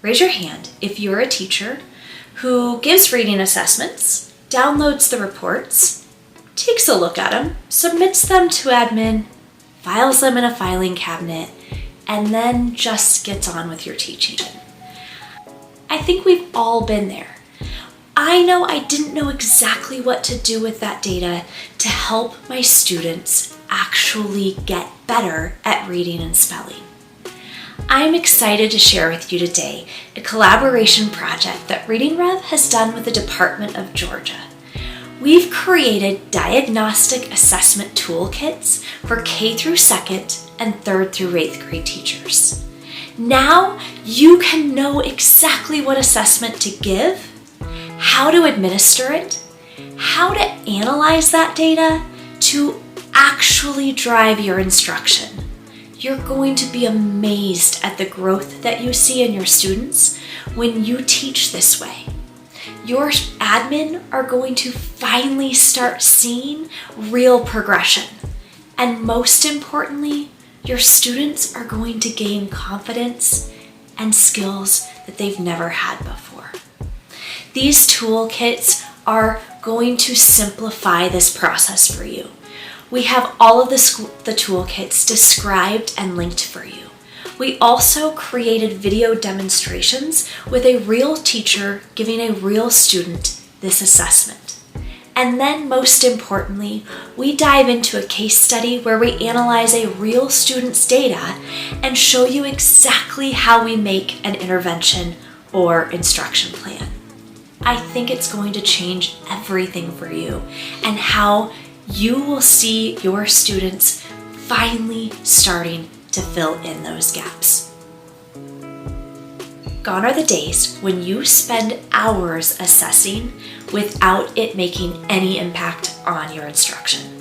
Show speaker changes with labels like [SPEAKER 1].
[SPEAKER 1] Raise your hand if you're a teacher who gives reading assessments, downloads the reports, takes a look at them, submits them to admin, files them in a filing cabinet, and then just gets on with your teaching. I think we've all been there. I know I didn't know exactly what to do with that data to help my students actually get better at reading and spelling. I'm excited to share with you today a collaboration project that Reading Rev has done with the Department of Georgia. We've created Diagnostic Assessment Toolkits for K through 2nd and 3rd through 8th grade teachers. Now you can know exactly what assessment to give, how to administer it, how to analyze that data to actually drive your instruction. You're going to be amazed at the growth that you see in your students when you teach this way. Your admin are going to finally start seeing real progression. And most importantly, your students are going to gain confidence and skills that they've never had before. These toolkits are going to simplify this process for you. We have all of the toolkits described and linked for you. We also created video demonstrations with a real teacher giving a real student this assessment. And then most importantly, we dive into a case study where we analyze a real student's data and show you exactly how we make an intervention or instruction plan. I think it's going to change everything for you and how you will see your students finally starting to fill in those gaps. Gone are the days when you spend hours assessing without it making any impact on your instruction.